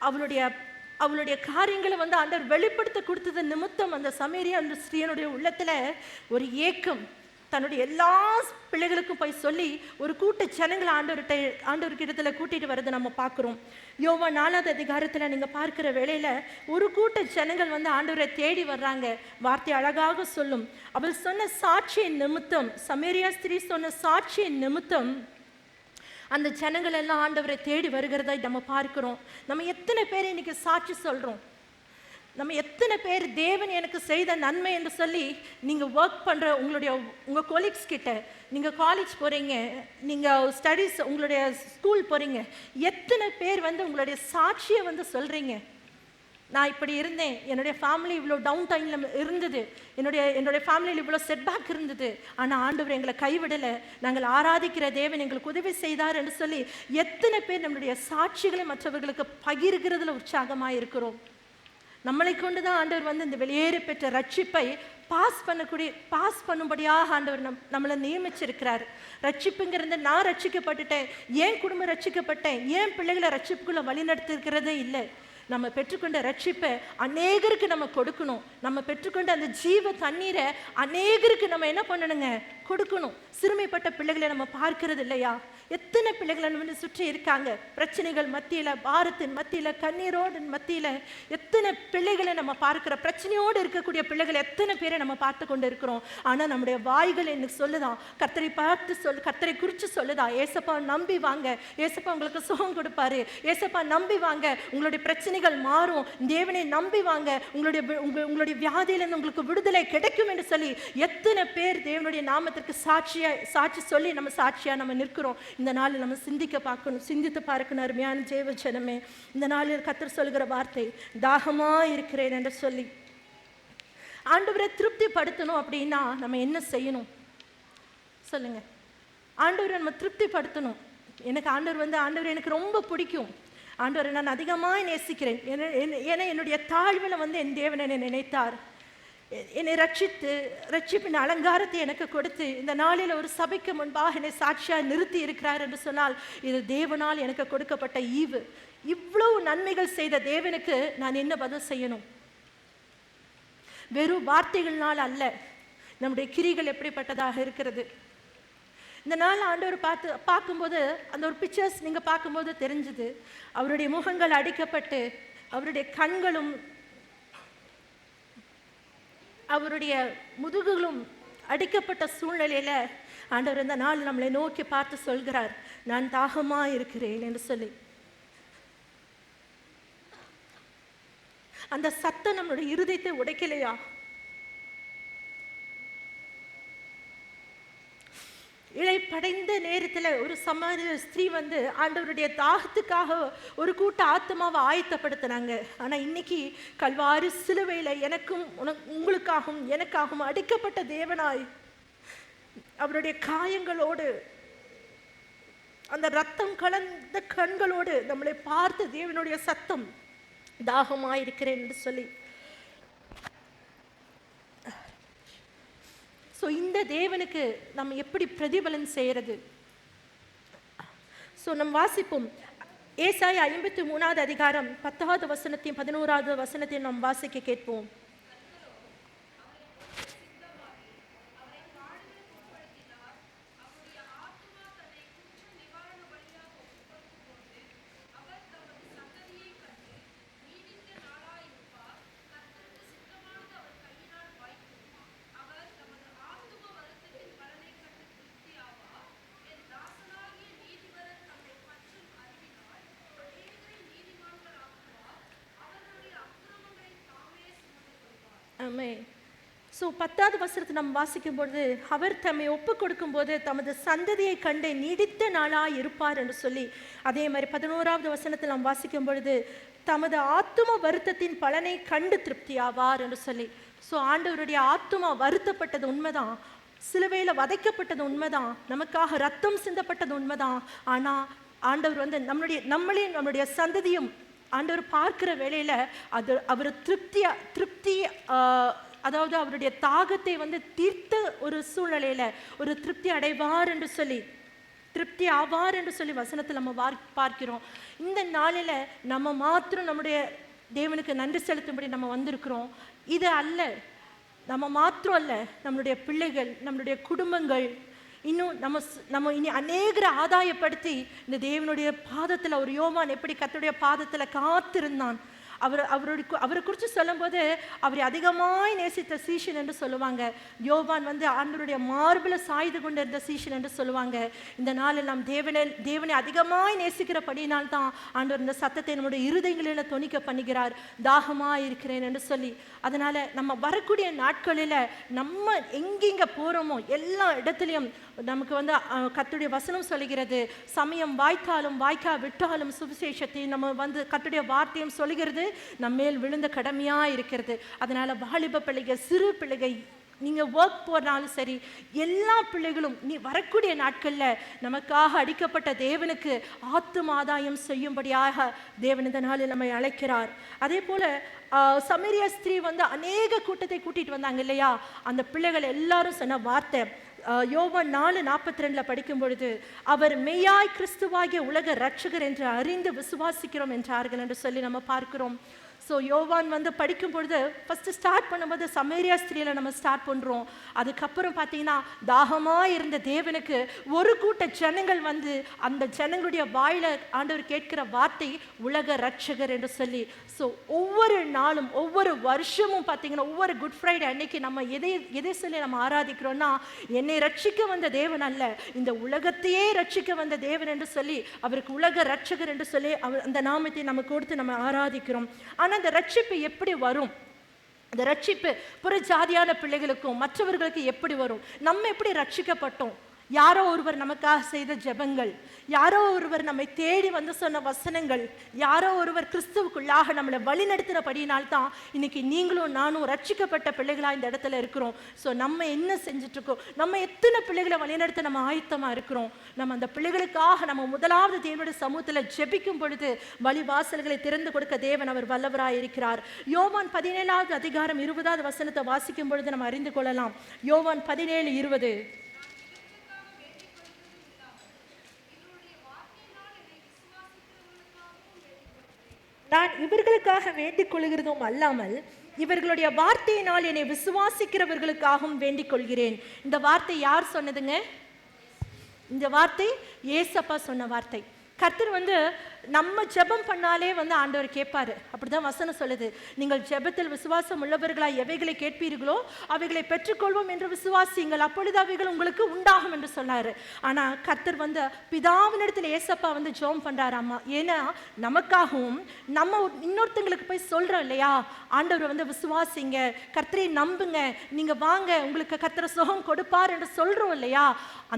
[SPEAKER 3] அவளுடைய காரியங்களை வந்து ஆண்டவர் வெளிப்படுத்த கொடுத்தது நிமித்தம் அந்த சமேரியா அந்த ஸ்திரீயனுடைய உள்ளத்தில் ஒரு ஏக்கம், தன்னுடைய எல்லா பிள்ளைகளுக்கும் போய் சொல்லி ஒரு கூட்ட ஜனங்களை ஆண்டவர்கிட்டத்தில் கூட்டிகிட்டு வரதை நம்ம பார்க்குறோம். யோவான் 4வது அதிகாரத்தில் நீங்கள் பார்க்குற வேளையில் ஒரு கூட்ட ஜனங்கள் வந்து ஆண்டவரை தேடி வர்றாங்க. வார்த்தை அழகாக சொல்லும், அவள் சொன்ன சாட்சியின் நிமித்தம், சமேரியா ஸ்திரீ சொன்ன சாட்சியின் நிமித்தம் அந்த ஜனங்கள் எல்லாம் ஆண்டவரை தேடி வருகிறதை நம்ம பார்க்கிறோம். நம்ம எத்தனை பேர் இன்னைக்கு சாட்சி சொல்கிறோம்? நம்ம எத்தனை பேர் தேவன் எனக்கு செய்த நன்மை என்று சொல்லி நீங்கள் ஒர்க் பண்ணுற உங்கள் கொலீக்ஸ் கிட்ட, நீங்கள் காலேஜ் போகிறீங்க, நீங்கள் ஸ்டடீஸ் உங்களுடைய ஸ்கூல் போகிறீங்க, எத்தனை பேர் வந்து உங்களுடைய சாட்சியை வந்து சொல்கிறீங்க? நான் இப்படி இருந்தேன், என்னுடைய ஃபேமிலி இவ்வளோ டவுன் டைமில் இருந்தது, என்னுடைய ஃபேமிலியில் இவ்வளோ செட்பேக் இருந்தது, ஆனால் ஆண்டவர் எங்களை கைவிடலை, நாங்கள் ஆராதிக்கிற தேவன் எங்களுக்கு உதவி செய்தார் என்று சொல்லி எத்தனை பேர் நம்மளுடைய சாட்சிகளை மற்றவர்களுக்கு பகிர்கிறதுல உற்சாகமாக இருக்கிறோம்? நம்மளை கொண்டு தான் ஆண்டவர் வந்து இந்த வெளியேற பெற்ற ரட்சிப்பை பாஸ் பண்ணும்படியாக ஆண்டவர் நம்மளை நியமிச்சிருக்கிறார். ரட்சிப்புங்கிறது நான் ரட்சிக்கப்பட்டுட்டேன், ஏன் குடும்பம் ரட்சிக்கப்பட்டேன், ஏன் பிள்ளைகளை ரட்சிப்புக்குள்ளே வழிநடத்திருக்கிறதே இல்லை. நம்ம பெற்றுக்கொண்ட ரட்சிப்பை அநேகருக்கு நம்ம கொடுக்கணும். நம்ம பெற்றுக்கொண்ட அந்த ஜீவ தண்ணீரை அநேகருக்கு நம்ம என்ன பண்ணணுங்க, கொடுக்கணும். சிறுமைப்பட்ட பிள்ளைகளை நம்ம பார்க்கறது இல்லையா? எத்தனை பிள்ளைகளை நம்ம சுற்றி இருக்காங்க, பிரச்சனைகள் மத்தியில், பாரத்தின் மத்தியில், கண்ணீரோடு மத்தியில் எத்தனை பிள்ளைகளை நம்ம பார்க்குற, பிரச்சனையோடு இருக்கக்கூடிய பிள்ளைகள் எத்தனை பேரை நம்ம பார்த்து கொண்டு இருக்கிறோம். ஆனால் நம்முடைய வாய்கள் எனக்கு சொல்லுதான், கர்த்தரை குறித்து சொல்லுதான், ஏசப்பா நம்பி வாங்க, ஏசப்பா உங்களுக்கு சுகம் கொடுப்பாரு, ஏசப்பா நம்பி வாங்க, உங்களுடைய பிரச்சனைகள் மாறும், தேவனை நம்பி வாங்க, உங்களுடைய வியாதியிலிருந்து உங்களுக்கு விடுதலை கிடைக்கும் என்று சொல்லி எத்தனை பேர் தேவனுடைய நாமத்திற்கு சாட்சி சொல்லி நம்ம சாட்சியா நம்ம நிற்கிறோம். இந்த நாளில் நம்ம சிந்தித்து பார்க்கணும். அருமையான தேவ ஜனமே, இந்த நாளில் கர்த்தர் சொல்கிற வார்த்தை தாகமா இருக்கிறேன் என்று சொல்லி ஆண்டவரை திருப்திப்படுத்தணும். அப்படின்னா நம்ம என்ன செய்யணும் சொல்லுங்க? ஆண்டவரை நம்ம திருப்திப்படுத்தணும். ஆண்டவர் எனக்கு ரொம்ப பிடிக்கும், ஆண்டவரை நான் அதிகமாக நேசிக்கிறேன், ஏன்னா என்னுடைய தாழ்வில் வந்து என் தேவன் என்னை நினைத்தார், என்னை ரட்சிப்பின் அலங்காரத்தை எனக்கு கொடுத்து இந்த நாளில் ஒரு சபைக்கு முன்பாக என்னை சாட்சியாக நிறுத்தி இருக்கிறார் என்று சொன்னால் இது தேவனால் எனக்கு கொடுக்கப்பட்ட ஈவு. இவ்வளவு நன்மைகள் செய்த தேவனுக்கு நான் என்ன பதில் செய்யணும்? வெறும் வார்த்தைகள்னால் அல்ல, நம்முடைய கிரிகள் எப்படிப்பட்டதாக இருக்கிறது. இந்த நாள் ஆண்டவர் பார்க்கும்போது அந்த ஒரு பிக்சர்ஸ் நீங்கள் பார்க்கும்போது தெரிஞ்சுது, அவருடைய முகங்கள் அடிக்கப்பட்டு அவருடைய கண்களும் அவருடைய முதுகுகளும் அடிக்கப்பட்ட சூழ்நிலையில் ஆண்டவர் இந்த நாள் நம்மளை நோக்கி பார்த்து சொல்கிறார், நான் தாகமாக இருக்கிறேன் என்று சொல்லி. அந்த சத்தம் நம்மளுடைய இருதயத்தை உடைக்கலையா? இழைப்படைந்த நேரத்தில் ஒரு சமாரிய ஸ்திரீ வந்து ஆண்டவருடைய தாகத்துக்காக ஒரு கூட்ட ஆத்மாவை ஆயத்தப்படுத்தினாங்க. ஆனால் இன்னைக்கு கல்வாரி சிலுவையில் உங்களுக்காகவும் எனக்காகவும் அடிக்கப்பட்ட தேவனாய் அவருடைய காயங்களோடு அந்த ரத்தம் கலந்த கண்களோடு நம்மளை பார்த்து தேவனுடைய சத்தம் தாகமாயிருக்கிறேன் என்று சொல்லி. ஸோ இந்த தேவனுக்கு நம்ம எப்படி பிரதிபலன் செய்கிறது? ஸோ நம்ம வாசிப்போம், ஏசாயா 53வது அதிகாரம் 10வது வசனத்தையும் 11வது வசனத்தையும் நாம் வாசிக்க கேட்போம். ஆமென். ஸோ 10வது வசனத்தை நம்ம வாசிக்கும் பொழுது, அவர் தம்மை ஒப்பு கொடுக்கும் போது தமது சந்ததியை கண்டு நீடித்த நாளாய் இருப்பார் என்று சொல்லி, அதே மாதிரி 11வது வசனத்தில் நாம் வாசிக்கும் பொழுது தமது ஆத்தும வருத்தத்தின் பலனை கண்டு திருப்தி ஆவார் என்று சொல்லி. ஸோ ஆண்டவருடைய ஆத்துமா வருத்தப்பட்டது உண்மைதான், சிலுவையில் வதைக்கப்பட்டது உண்மைதான், நமக்காக ரத்தம் சிந்தப்பட்டது உண்மைதான். ஆனால் ஆண்டவர் வந்து நம்மளையும் நம்மளுடைய சந்ததியும் ஆண்டவர் பார்க்கிற வேளையில் அது அவர் திருப்தி அதாவது அவருடைய தாகத்தை வந்து தீர்த்த ஒரு சூழ்நிலையில் ஒரு திருப்தி அடைவார் என்று சொல்லி, திருப்தி ஆவார் என்று சொல்லி வசனத்தில் நம்ம பார்க்கிறோம். இந்த நாளில் நம்ம மாத்திரம் நம்முடைய தேவனுக்கு நன்றி செலுத்தும்படி நம்ம வந்திருக்கிறோம். இது அல்ல, நம்ம மாத்திரம் அல்ல, நம்மளுடைய பிள்ளைகள், நம்மளுடைய குடும்பங்கள், இன்னும் நம்ம இனி அநேகரை ஆதாயப்படுத்தி இந்த தேவனுடைய பாதத்தில், ஒரு யோவான் எப்படி கர்த்தருடைய பாதத்தில் காத்திருந்தான், அவரை குறித்து சொல்லும்போது அவரை அதிகமாய் நேசித்த சீஷன் என்று சொல்லுவாங்க. யோவான் வந்து ஆண்டவருடைய மார்பில் சாய்ந்து கொண்டு இருந்த சீஷன் என்று சொல்லுவாங்க. இந்த நாளில் நாம் தேவனை அதிகமாய் நேசிக்கிறபடினால் தான் ஆண்டவர் இந்த சத்தத்தை நம்முடைய இருதயங்களில் தொனிக்க பண்ணுகிறார், தாகமாக இருக்கிறேன் என்று சொல்லி. அதனால் நம்ம வரக்கூடிய நாட்களில் நம்ம எங்கெங்கே போகிறோமோ எல்லா இடத்துலையும் நமக்கு வந்து கர்த்தருடைய வசனம் சொல்லுகிறது, சமயம் வாய்த்தாலும் வாய்க்கா விட்டாலும் சுவிசேஷத்தை நம்ம வந்து கர்த்தருடைய வார்த்தையும் சொல்லுகிறது நம்மேல் விழுந்த கடமையாக இருக்கிறது. அதனால் வாலிப பிள்ளைகள், சிறு பிள்ளைகள், நீங்கள் ஒர்க் போனாலும் சரி, எல்லா பிள்ளைகளும் நீ வரக்கூடிய நாட்களில் நமக்காக அடிக்கப்பட்ட தேவனுக்கு ஆத்தும ஆதாயம் செய்யும்படியாக தேவன் இந்த நாளில் நம்மை அழைக்கிறார். அதே போல் சமரிய ஸ்திரீ வந்து அநேக கூட்டத்தை கூட்டிகிட்டு வந்தாங்க இல்லையா, அந்த பிள்ளைகள் எல்லாரும் சொன்ன வார்த்தை யோவான் 4:42 படிக்கும் பொழுது, அவர் மெய்யாய் கிறிஸ்துவாகிய உலக ரட்சகர் என்று அறிந்து விசுவாசிக்கிறோம் என்றார்கள் என்று சொல்லி நம்ம பார்க்கிறோம். ஸோ யோவான் வந்து படிக்கும் பொழுது ஃபஸ்ட்டு ஸ்டார்ட் பண்ணும்போது சமேரியா ஸ்திரீயில் நம்ம ஸ்டார்ட் பண்ணுறோம். அதுக்கப்புறம் பார்த்தீங்கன்னா தாகமாக இருந்த தேவனுக்கு ஒரு கூட்ட ஜனங்கள் வந்து அந்த ஜனங்களுடைய வாயில் ஆண்டவர் கேட்கிற வார்த்தை உலக ரட்சகர் என்று சொல்லி. ஸோ ஒவ்வொரு நாளும் ஒவ்வொரு வருஷமும் பார்த்தீங்கன்னா ஒவ்வொரு குட் ஃப்ரைடே அன்னைக்கு நம்ம எதை சொல்லி நம்ம ஆராதிக்கிறோன்னா, என்னை ரட்சிக்க வந்த தேவன் அல்ல, இந்த உலகத்தையே ரட்சிக்க வந்த தேவன் என்று சொல்லி அவருக்கு உலக ரட்சகர் என்று சொல்லி அவர் அந்த நாமத்தை நம்ம கொடுத்து நம்ம ஆராதிக்கிறோம். ஆனால் அந்த ரட்சிப்பு எப்படி வரும்? அந்த ரட்சிப்பு புற ஜாதியான பிள்ளைகளுக்கும் மற்றவர்களுக்கு எப்படி வரும்? நம்ம எப்படி ரட்சிக்கப்பட்டோம்? யாரோ ஒருவர் நமக்காக செய்த ஜெபங்கள், யாரோ ஒருவர் நம்மை தேடி வந்து சொன்ன வசனங்கள், யாரோ ஒருவர் கிறிஸ்துவுக்குள்ளாக நம்மளை வழிநடத்தினபடினால்தான் இன்னைக்கு நீங்களும் நானும் ரட்சிக்கப்பட்ட பிள்ளைகளாக இந்த இடத்துல இருக்கிறோம். ஸோ நம்ம என்ன செஞ்சுட்ருக்கோம்? நம்ம எத்தனை பிள்ளைகளை வழிநடத்த நம்ம ஆயத்தமாக இருக்கிறோம்? நம்ம அந்த பிள்ளைகளுக்காக நம்ம முதலாவது தேவனுடைய சமூகத்தில் ஜெபிக்கும் பொழுது வழிவாசல்களை திறந்து கொடுக்க தேவன் அவர் வல்லவராக இருக்கிறார். யோவான் 17வது அதிகாரம் 20வது வசனத்தை வாசிக்கும் பொழுது நம்ம அறிந்து கொள்ளலாம். யோவான் 17:20, நான் இவர்களுக்காக வேண்டிக் கொள்கிறதும் அல்லாமல் இவர்களுடைய வார்த்தையினால் என்னை விசுவாசிக்கிறவர்களுக்காகவும் வேண்டிக் கொள்கிறேன். இந்த வார்த்தை யார் சொன்னதுங்க? இந்த வார்த்தை ஏசப்பா சொன்ன வார்த்தை. கர்த்தர் வந்து நம்ம ஜெபம் பண்ணாலே வந்து ஆண்டவர் கேட்பாரு. அப்படிதான் வசனம் சொல்லுது, நீங்கள் ஜெபத்தில் விசுவாசம் உள்ளவர்களாய் எவைகளை கேட்பீர்களோ அவைகளை பெற்றுக்கொள்வோம் என்று விசுவாசியுங்கள், அப்பொழுது அவைகள் உங்களுக்கு உண்டாகும் என்று சொன்னாரு. ஆனா கர்த்தர் வந்து பிதாவினிடத்தில் ஏசப்பா வந்து ஜெபம் பண்றாராமா. ஏன்னா நமக்காகவும் நம்ம இன்னொருத்தங்களுக்கு போய் சொல்றோம் இல்லையா, ஆண்டவர் வந்து விசுவாசிங்க, கர்த்தரை நம்புங்க, நீங்க வாங்க, உங்களுக்கு கர்த்தர் சுகம் கொடுப்பார் என்று சொல்றோம் இல்லையா,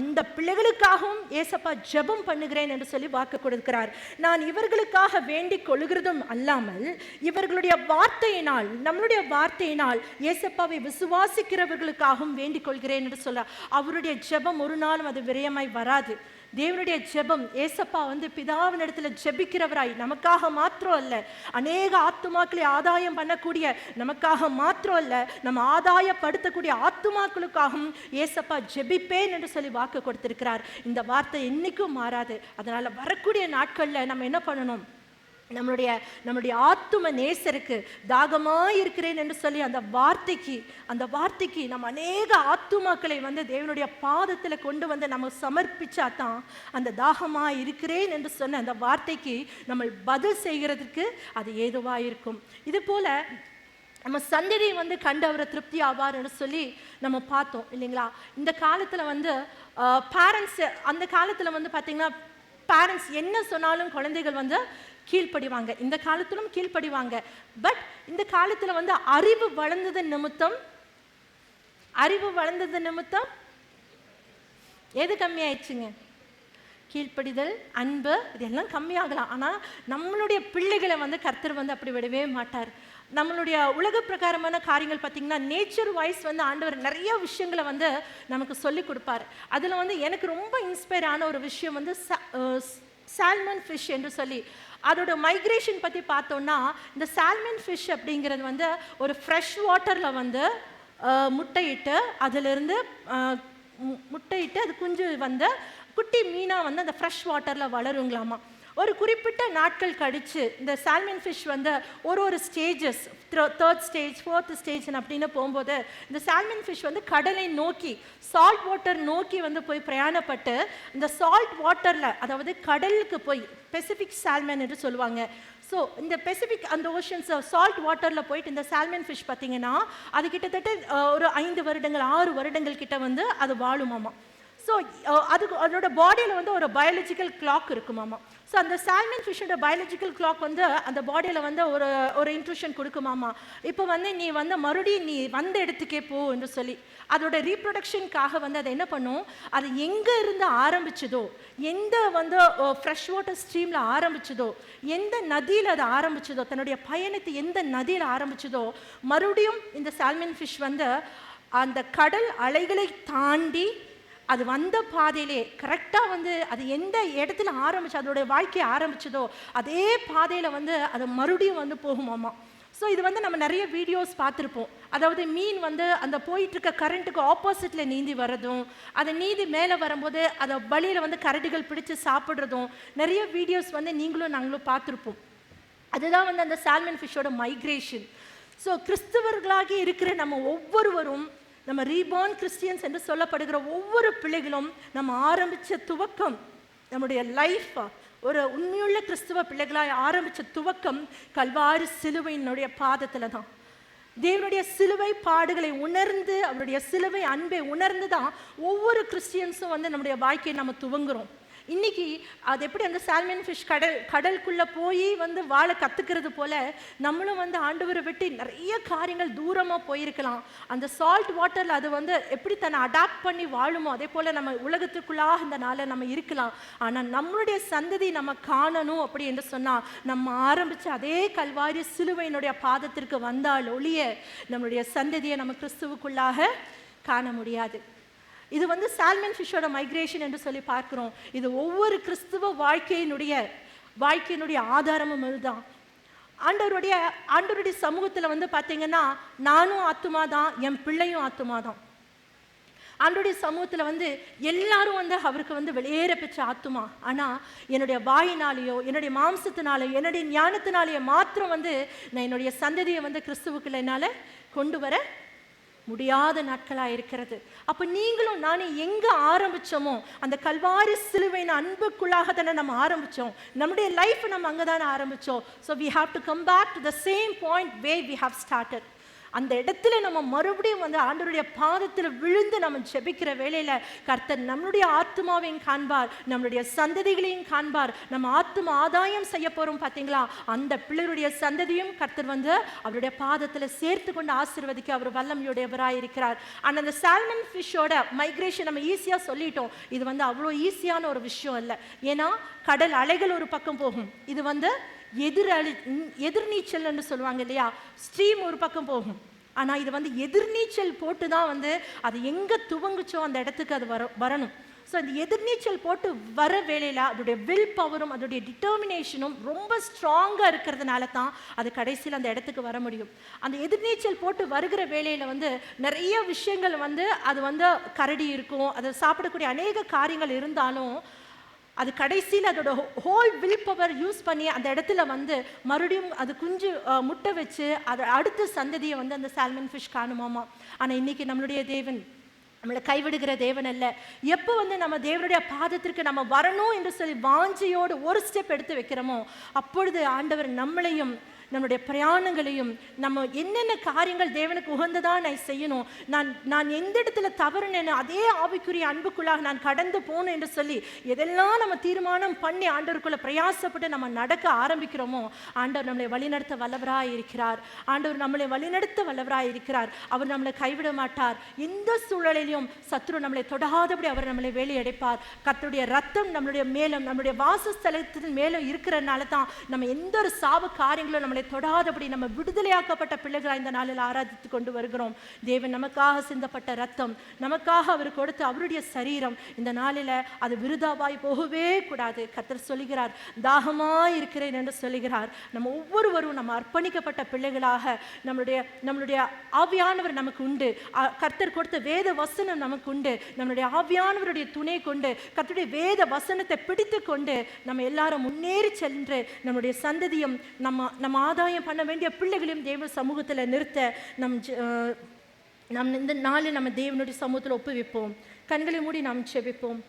[SPEAKER 3] அந்த பிள்ளைகளுக்காகவும் ஏசப்பா ஜெபம் பண்ணுகிறேன் என்று சொல்லி வாக்கு கொடுக்கிறார். நான் இவர்களுக்காக வேண்டிக் கொள்கிறதும் அல்லாமல் இவர்களுடைய வார்த்தையினால், நம்மளுடைய வார்த்தையினால் ஏசப்பாவை விசுவாசிக்கிறவர்களுக்காகவும் வேண்டிக் கொள்கிறேன் என்று சொல்ல. அவருடைய ஜெபம் ஒரு நாளும் அது விரயமாய் வராது. தேவனுடைய ஜெபம், ஏசப்பா வந்து பிதாவின் இடத்துல ஜெபிக்கிறவராய் நமக்காக மாத்திரம் அல்ல, அநேக ஆத்துமாக்களை ஆதாயம் பண்ணக்கூடிய நமக்காக மாத்திரம் அல்ல, நம்ம ஆதாயப்படுத்தக்கூடிய ஆத்துமாக்களுக்காகவும் ஏசப்பா ஜெபிப்பேன் என்று சொல்லி வாக்கு கொடுத்திருக்கிறார். இந்த வார்த்தை என்னைக்கும் மாறாது. அதனால வரக்கூடிய நாட்கள்ல நம்ம என்ன பண்ணணும்? நம்மளுடைய ஆத்தும நேசருக்கு தாகமாய் இருக்கிறேன் என்று சொல்லி அந்த வார்த்தைக்கு நம்ம அநேக ஆத்துமாக்களை வந்து தேவனுடைய பாதத்தில் கொண்டு வந்து நம்ம சமர்ப்பிச்சா தான் அந்த தாகமாய் இருக்கிறேன் என்று சொன்ன அந்த வார்த்தைக்கு நம்ம பதில் செய்கிறதுக்கு அது ஏதுவாக இருக்கும். இது போல நம்ம சந்ததி வந்து கண்டு அவரை திருப்தி ஆவார்னு சொல்லி நம்ம பார்த்தோம் இல்லைங்களா? இந்த காலத்தில் வந்து பேரண்ட்ஸ், அந்த காலத்தில் வந்து பார்த்தீங்கன்னா பேரண்ட்ஸ் என்ன சொன்னாலும் குழந்தைகள் வந்து கீழ்ப்படிவாங்க. இந்த காலத்திலும் கீழ்ப்படிவாங்க. பட் இந்த காலத்தில் வந்து அறிவு வளர்ந்தது நிமித்தம் எது கம்மியாயிடுச்சுங்க? கீழ்ப்படிதல், அன்பு, இதெல்லாம் கம்மியாகலாம். ஆனால் நம்மளுடைய பிள்ளைகளை வந்து கர்த்தர் வந்து அப்படி விடவே மாட்டார். நம்மளுடைய உலக பிரகாரமான காரியங்கள் பார்த்திங்கன்னா நேச்சர் வைஸ் வந்து ஆண்டவர் நிறைய விஷயங்களை வந்து நமக்கு சொல்லி கொடுப்பார். அதில் வந்து எனக்கு ரொம்ப இன்ஸ்பயர் ஆன ஒரு விஷயம் வந்து சால்மன் ஃபிஷ் என்று சொல்லி, அதோட மைக்ரேஷன் பற்றி பார்த்தோன்னா, இந்த சால்மன் ஃபிஷ் அப்படிங்கிறது வந்து ஒரு ஃப்ரெஷ் வாட்டரில் வந்து முட்டையிட்டு அதிலிருந்து அது குஞ்சு வந்து குட்டி மீனாக வந்து அந்த ஃப்ரெஷ் வாட்டரில் வளருங்களாமா. ஒரு குறிப்பிட்ட நாட்கள் கழித்து இந்த சால்மன் ஃபிஷ் வந்து ஒரு stages, 3rd stage 4th stage அப்படின்னு போகும்போது இந்த சால்மன் ஃபிஷ் வந்து கடலை நோக்கி, சால்ட் வாட்டர் நோக்கி வந்து போய் பிரயாணப்பட்டு இந்த சால்ட் வாட்டரில், அதாவது கடலுக்கு போய், பெசிபிக் சால்மன் என்று சொல்லுவாங்க. ஸோ இந்த பெசிபிக் அந்த ஓஷன்ஸ் சால்ட் வாட்டரில் போயிட்டு இந்த சால்மன் ஃபிஷ் பார்த்திங்கன்னா அது கிட்டத்தட்ட ஒரு 5 வருடங்கள் 6 வருடங்கள் கிட்ட வந்து அது வாழுமாமா. ஸோ அதோட பாடியில் வந்து ஒரு பயாலஜிக்கல் கிளாக் இருக்குமாமா. ஸோ அந்த சால்மன் ஃபிஷ்ஷோட பயாலஜிக்கல் கிளாக் வந்து அந்த பாடியில் வந்து ஒரு இன்ட்ரூஷன் கொடுக்குமாமா. இப்போ வந்து நீ வந்து மறுபடியும் நீ வந்த இடத்துக்கே போ என்று சொல்லி அதோட ரீப்ரொடக்ஷனுக்காக வந்து அதை என்ன பண்ணும், அது எங்கே இருந்து ஆரம்பிச்சதோ, எந்த வந்து ஃப்ரெஷ் வாட்டர் ஸ்ட்ரீமில் ஆரம்பிச்சதோ, எந்த நதியில் அது ஆரம்பிச்சதோ, தன்னுடைய பயணத்தை எந்த நதியில் ஆரம்பிச்சதோ, மறுபடியும் இந்த சால்மன் ஃபிஷ் வந்து அந்த கடல் அலைகளை தாண்டி அது வந்த பாதையிலே கரெக்டாக வந்து அது எந்த இடத்துல ஆரம்பிச்சு அதோடைய வாழ்க்கையை ஆரம்பிச்சதோ அதே பாதையில் வந்து அது மறுபடியும் வந்து போகுமாமா. ஸோ இது வந்து நம்ம நிறைய வீடியோஸ் பார்த்துருப்போம். அதாவது மீன் வந்து அந்த போயிட்டுருக்க கரண்ட்டுக்கு ஆப்போசிட்டில் நீந்தி வர்றதும், அதை நீந்தி மேலே வரும்போது அதை வழியில் வந்து கரடிகள் பிடிச்சி சாப்பிட்றதும் நிறைய வீடியோஸ் வந்து நாங்களும் பார்த்துருப்போம். அதுதான் வந்து அந்த சால்மன் ஃபிஷ்ஷோட மைக்ரேஷன். ஸோ கிறிஸ்தவர்களாகி இருக்கிற நம்ம ஒவ்வொருவரும், நம்ம ரீபார்ன் கிறிஸ்டியன்ஸ் என்று சொல்லப்படுகிற ஒவ்வொரு பிள்ளைகளும் நம்ம ஆரம்பித்த துவக்கம், நம்முடைய லைஃப் ஒரு உண்மையுள்ள கிறிஸ்துவ பிள்ளைகளாய் ஆரம்பித்த துவக்கம் கல்வாரி சிலுவையினுடைய பாதத்தில் தான். தேவனுடைய சிலுவை பாடுகளை உணர்ந்து, அவருடைய சிலுவை அன்பை உணர்ந்து தான் ஒவ்வொரு கிறிஸ்டியன்ஸும் வந்து நம்முடைய வாழ்க்கையை நம்ம துவங்குறோம். இன்னைக்கு அது எப்படி அந்த சால்மன் ஃபிஷ் கடலுக்குள்ளே போய் வந்து வாழ கற்றுக்கிறது போல் நம்மளும் வந்து ஆண்டவரை விட்டு நிறைய காரியங்கள் தூரமாக போயிருக்கலாம். அந்த சால்ட் வாட்டரில் அது வந்து எப்படி தன்னை அடாப்ட் பண்ணி வாழுமோ அதே போல் நம்ம உலகத்துக்குள்ளாக இந்த நாளில் நம்ம இருக்கலாம். ஆனால் நம்மளுடைய சந்ததி நம்ம காணணும் அப்படி என்று சொன்னால் நம்ம ஆரம்பித்த அதே கல்வாரி சிலுவையினுடைய பாதத்திற்கு வந்தால் ஒழிய நம்மளுடைய சந்ததியை நம்ம கிறிஸ்துவுக்குள்ளாக காண முடியாது. இது வந்து சால்மன் ஃபிஷ்ஷோட மைக்ரேஷன் என்று சொல்லி பார்க்குறோம். இது ஒவ்வொரு கிறிஸ்துவ வாழ்க்கையினுடைய ஆதாரமும் இதுதான். ஆண்டவருடைய சமூகத்தில் வந்து பார்த்தீங்கன்னா நானும் ஆத்துமா தான், என் பிள்ளையும் ஆத்துமா தான். ஆண்டவருடைய சமூகத்தில் வந்து எல்லாரும் வந்து அவருக்கு வந்து வெளியேற பெற்ற ஆத்துமா. ஆனால் என்னுடைய வாயினாலேயோ என்னுடைய மாம்சத்தினாலேயோ என்னுடைய ஞானத்தினாலேயோ மாத்திரம் வந்து நான் என்னுடைய சந்ததியை வந்து கிறிஸ்துவுக்குள்ள என்னால் கொண்டு வர முடியாத நாட்களாக இருக்கிறது. அப்போ நீங்களும் நானும் எங்கே ஆரம்பித்தோமோ அந்த கல்வாரி சிலுவையின் அன்புக்குள்ளாக தானே நம்ம ஆரம்பித்தோம். நம்முடைய லைஃப் நம்ம அங்கே தானே ஆரம்பித்தோம். So we have to come back to the same point way we have started. அந்த இடத்துல நம்ம மறுபடியும் வந்து ஆண்டவருடைய பாதத்தில் விழுந்து நம்ம ஜெபிக்கிற வேளையில் கர்த்தர் நம்மளுடைய ஆத்மாவையும் காண்பார், நம்மளுடைய சந்ததிகளையும் காண்பார். நம்ம ஆத்மா ஆதாயம் செய்ய போகிறோம் பார்த்தீங்களா, அந்த பிள்ளைகளுடைய சந்ததியும் கர்த்தர் வந்து அவருடைய பாதத்தில் சேர்த்து கொண்டு ஆசீர்வதிக்க அவர் வல்லமையுடையவராக இருக்கிறார். ஆனால் அந்த சால்மன் ஃபிஷ்ஷோட மைக்ரேஷன் நம்ம ஈஸியாக சொல்லிட்டோம். இது வந்து அவ்வளோ ஈஸியான ஒரு விஷயம் இல்லை. ஏன்னா கடல் அலைகள் ஒரு பக்கம் போகும், இது வந்து எதிர்நீச்சல் என்று சொல்லுவாங்க இல்லையா, ஸ்ட்ரீம் ஒரு பக்கம் போகும். ஆனால் இது வந்து எதிர்நீச்சல் போட்டு தான் வந்து அது எங்கே துவங்குச்சோ அந்த இடத்துக்கு அது வரணும். ஸோ அந்த எதிர்நீச்சல் போட்டு வர வேலையில் அதோடைய வில் பவரும் அதோடைய டிட்டர்மினேஷனும் ரொம்ப ஸ்ட்ராங்காக இருக்கிறதுனால தான் அது கடைசியில் அந்த இடத்துக்கு வர முடியும். அந்த எதிர்நீச்சல் போட்டு வருகிற வேலையில் வந்து நிறைய விஷயங்கள் வந்து அது வந்து கரடி இருக்கும், அதை சாப்பிடக்கூடிய அநேக காரியங்கள் இருந்தாலும் அது கடைசியில் அதோட ஹோல் வில் பவர் யூஸ் பண்ணி அந்த இடத்துல வந்து மறுபடியும் அது குஞ்சு முட்டை வச்சு அதை அடுத்த சந்ததியை வந்து அந்த சால்மன் ஃபிஷ் காணுமாமா. ஆனால் இன்னைக்கு நம்மளுடைய தேவன் நம்மளை கைவிடுகிற தேவன் அல்ல. எப்போ வந்து நம்ம தேவனுடைய பாதத்திற்கு நம்ம வரணும் என்று சொல்லி வாஞ்சையோடு ஒரு ஸ்டெப் எடுத்து வைக்கிறோமோ அப்பொழுது ஆண்டவர் நம்மளையும் நம்மளுடைய பிரயாணங்களையும் நம்ம என்னென்ன காரியங்கள் தேவனுக்கு உகந்ததா நான் செய்யணும், நான் எந்த இடத்துல தவறுனேன்னு அதே ஆவிக்குரிய அன்புக்குள்ளாக நான் கடந்து போகணும் என்று சொல்லி எதெல்லாம் நம்ம தீர்மானம் பண்ணி ஆண்டவருக்குள்ள பிரயாசப்பட்டு நம்ம நடக்க ஆரம்பிக்கிறோமோ ஆண்டவர் நம்மளை வழிநடத்த வல்லவராய் இருக்கிறார். ஆண்டவர் நம்மளை வழிநடத்த வல்லவராய் இருக்கிறார். அவர் நம்மளை கைவிட மாட்டார். எந்த சூழலிலும் சத்துரு நம்மளை தொடாதபடி அவர் நம்மளை வேலையடைப்பார். கர்த்தருடைய ரத்தம் நம்மளுடைய மேலும் நம்மளுடைய வாசஸ்தலத்தின் மேலும் இருக்கிறதுனால தான் நம்ம எந்த ஒரு சாவு காரியங்களும் நம்மளை தொடாதபடி நம்ம விடுதலையாக்கப்பட்ட பிள்ளைகளாக இந்த நாளில் ஆராதித்து கொண்டு வருகிறோம். தேவன் நமக்காக சிந்தப்பட்ட ரத்தம், நமக்காக அவர் கொடுத்த அவருடைய சரீரம் இந்த நாளில் அது விருதாவாய் போகவே கூடாது. கர்த்தர் சொல்லுகிறார், தாகமாய் இருக்கிறேன் என்று சொல்லுகிறார். நம்ம ஒவ்வொருவரும் நம்ம அர்ப்பணிக்கப்பட்ட பிள்ளைகளாக நம்மளுடைய ஆவியானவர் நமக்கு உண்டு. கர்த்தர் கொடுத்த வேத வசனம் நமக்கு உண்டு. நம்மளுடைய ஆவியானவருடைய துணை கொண்டு கர்த்தருடைய வேத வசனத்தை பிடித்து கொண்டு நம்ம எல்லாரும் முன்னேறி சென்று நம்முடைய சந்ததியும் நம்ம ஆதாயம் பண்ண வேண்டிய பிள்ளைகளையும் தேவ சமூகத்தில் நிறுத்த நம் இந்த நாளில் நம்ம தேவனுடைய சமூகத்தில் ஒப்புவிப்போம். கண்களை மூடி நாம் செபிப்போம்.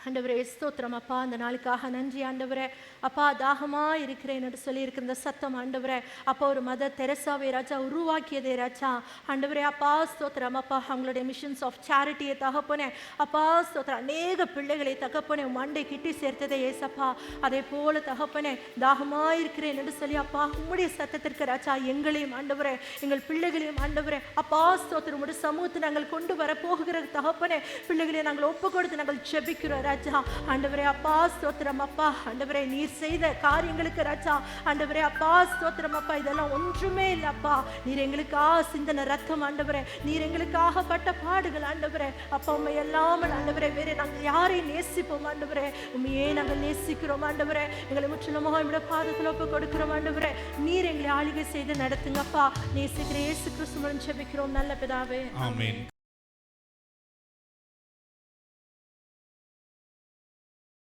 [SPEAKER 3] ஆண்டவரே ஸ்தோத்திரம் அப்பா, அந்த நாளுக்காக நன்றி ஆண்டவரே. அப்பா தாகமாக இருக்கிறேன் என்று சொல்லியிருக்கிற இந்த சத்தம் ஆண்டவரே அப்பா ஒரு மதர் தெரசாவை ராஜா உருவாக்கியதே ராஜா ஆண்டவரே. அப்பா ஸ்தோத்திரம் அப்பா, அவங்களுடைய மிஷன்ஸ் ஆஃப் சேரிட்டியை தகப்பனே அப்பா ஸ்தோத்திரம் அநேக பிள்ளைகளை தகப்பனே மண்டை கிட்டி சேர்த்ததே ஏசப்பா. அதே போல தகப்பனே தாகமாக இருக்கிறேன் என்று சொல்லி அப்பா உம்முடைய சத்தத்திற்கு ராஜா எங்களையும் ஆண்டவரே எங்கள் பிள்ளைகளையும் ஆண்டவரே அப்பா ஸ்தோத்திரம் உம்முடைய சமூகத்தை நாங்கள் கொண்டு வர போகிற தகப்பனே பிள்ளைகளை நாங்கள் ஒப்பு கொடுத்து நாங்கள் ஜெபிக்கிறோம் ராஜா. ஆண்டவரே அப்பா ஸ்தோத்திரம் அப்பா, ஆண்டவரே நீர் செய்த காரியங்களுக்கு ராஜா ஆண்டவரே அப்பா ஸ்தோத்திரம் அப்பா, இதெல்லாம் ஒன்றுமே இல்லப்பா. நீர் எங்களுக்காக சிந்தன ரத்தம் ஆண்டவரே, நீர் எங்களுக்காக பட்ட பாடுகள் ஆண்டவரே அப்பா. உண்மை எல்லாமல் ஆண்டவரே வேற நாங்கள் யாரை நேசிப்போம் ஆண்டவரே, உண்மையே நாங்கள் நேசிக்கிறோம் ஆண்டவரே. எங்களை முற்றிலுமாக என்னுடைய பாதத்தில் ஒப்பு கொடுக்கிறோம் ஆண்டவரே. நீர் எங்களை ஆளுகை செய்து நடத்துங்கப்பா. நேசிக்கிற இயேசு கிறிஸ்து மூலம் ஜெபிக்கிறோம் நல்ல பிதாவே, ஆமென்.